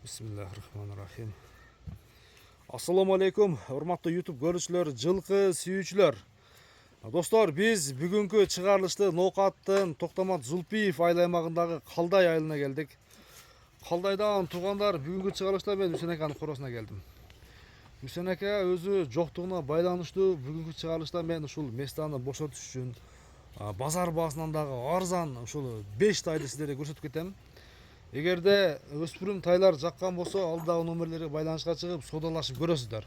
Bismillahirrahmanirrahim. Assalamu alaikum, урматтуу YouTube көрүүчүлөр, жылкы сүйүүчүлөр. Достор, биз бүгүнкү чыгарылышты Ноокаттын Токтомат Зулпиев айыл аймагындагы Калдай айылына келдик. Калдайдан туугандар, бүгүнкү чыгарылышта мен Үсен аканын коросуна келдим. Үсен ака өзү жоктугуна байланыштуу бүгүнкү чыгарылышта мен ушул местаны бошотуш үчүн базар баасынан дагы арзан ушул 5 тайды сиздерге көрсөтүп кетем. Эгерде өспүрүм тайлар жаккан болсо, алдагы номерлерге байланышка чыгып содалашып көрөсүздөр.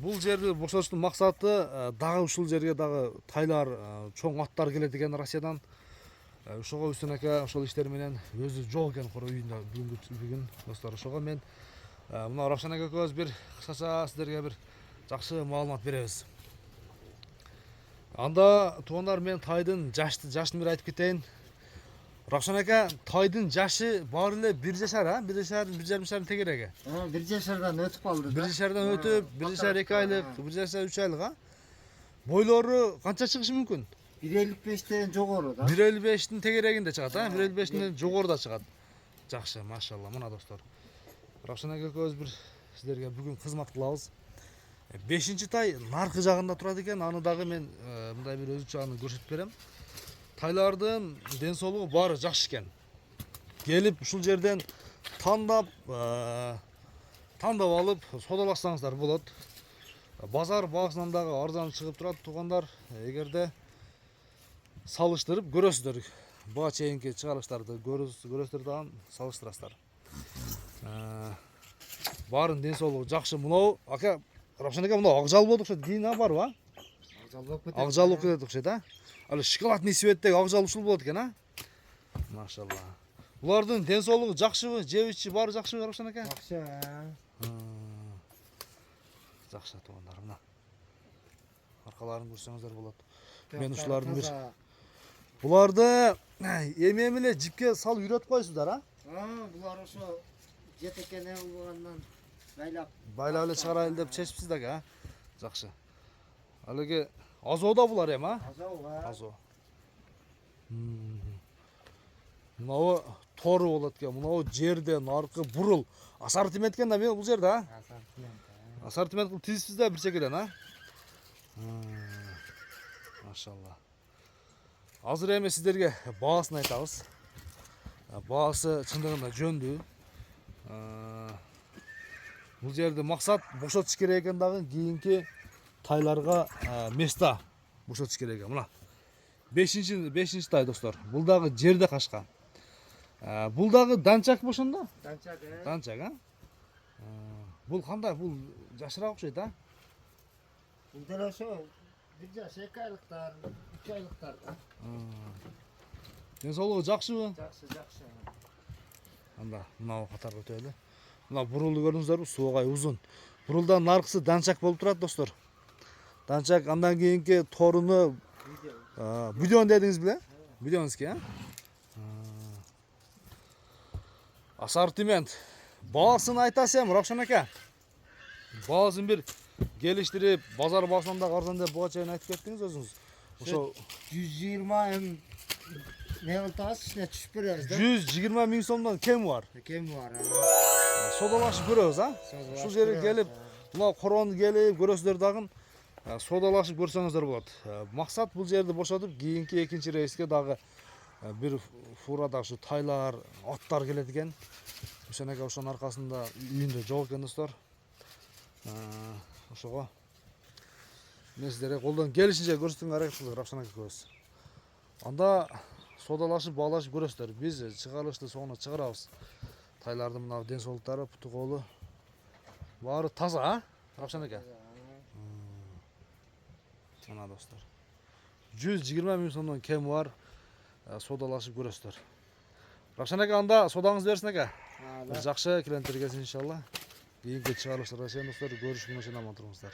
Бул жерди бошотуштун максаты дагы ушул жерге дагы тайлар, чоң аттар келет экен Россиядан. Ошого Үсен ака ошол иштер менен өзү жок экен үйүндө бүгүн достор. Ошого мен мына Равшан ака экөөбүз бир кыскача сиздерге бир жакшы маалымат беребиз. Анда туугандар, мен тайдын жашын бир айтып кетейин. Равшан ака, тайдын жашы баары эле 1 жашар, 1 жашар, 1,5 жашар тегереги. 1 жашардан өтүп калды. 1 жашардан өтүп, 1 жашар 2 айлык, 1 жашар 3 айлык, Бойлору канча чыгышы мүмкүн? 1,55тен жогору да. 1,55тин тегерегинде чыгат, 1,55тин жогоруда чыгат. Жакшы, машалла. Мына достор. Равшан ака экөөбүз бир сиздерге бүгүн кызмат кылабыз. 5-чи тай наркы жагында турат экен, аны дагы мен мындай бир өзүчө аны көрсөтүп берем. Тайлардын ден соолугу баары жакшы экен. Келип ушул жерден тандап алып содалашсаңыздар болот. Базар баасынан дагы арзан чыгып турат туугандар. Эгерде салыштырып көрөсүздөр. Буга чейинки чыгарылыштарды көрөсүздөр дагы салыштырасыздар. Баарын ден соолугу жакшы. Мынау ака, Равшан ака, мынау ак жал болуп окшойт. Кийин барбы? Ак жал болуп кетет окшойт, Алы шоколадный цветтеги ак жал ушул болот экен, Машалла. Булардын ден соолугу жакшыбы? Жебичи баары жакшыбы, Равшан ака? Жакшы. Жакшы туугандар, мына. Аркаларын көрсөңүздөр болот. Мен ушулардын бир буларды эме эле жипке салып үйрөтүп койсуздар, Булар ошо жетекене болгондон байлап эле чыгарайлы деп чечипсиз да, Жакшы. Алыгы азода булар Азо. Мынау тору болот экен. Мынау жерде наркы бурул. Ассортимент экен да бул жерде, Ассортимент кылып тизипсиз да бир чекеден, Машалла. Азыр эми сиздерге баасын айтабыз. Баасы чындыгында жөндүү. Бул жерде максат бошотуш керек экен дагы, кийинки тайларга места бошотуш керек экен. Мына 5-чи тай достор. Бул дагы жерде кашка. Бул дагы данчак бошондо? Данчак, Бул кандай? Бул жашыраак окшойт, Бул деле ошо 1 жаш 2 айлыктар, 3 айлыктар да. Ден соолугу жакшыбы? Жакшы. Анда мынау катарга өтөлү. Мына бурулду көрдүңүздөрбү? Сугай узун. Бурулдан наркысы данчак болуп турат достор. Данчак, андан кийинки торуну будион дедиңиз беле? Будионский, Ассортимент. Баасын айтасым, Равшан ака. Баасын бир келиштирип, базар баасынан да арзан деп буга чейин айтып кеттиңиз өзүңүз. Ошо 120 не кылтабыз, ичине түшүп беребиз да. 120 миң сомдон кем бар. Кем бар. Содалашып көрөбүз, Ушул жерге келип, мына корону келип көрөсүздөр дагы, содалашып көрсөңүздөр болот. Максат бул жерди бошотуп, кийинки 2-чи рейске дагы бир фурада ушу тайлар, аттар келет экен. Үсен ака ошонун аркасында үйүндө жок экен достор. Ошого мен сиздерге колдон келишинче көрсөтүүгө аракет кылдык, Равшан ака экөөбүз. Анда содалашып, баалашып көрөсүздөр. Биз чыгарылышты соңуна чыгарабыз. Тайлардын мына ден соолуктары, путу колу баары таза, Равшан ака. Мына достор. 120 миң сомдон кем бар. Содалашып көрөсүздөр. Равшан ака, анда содаңыз берсин ака. Жакшы клиенттер келсин иншалла. Кийинки чыгарылыштарда достор, көрүшкөнгө чейин аман туруңуздар.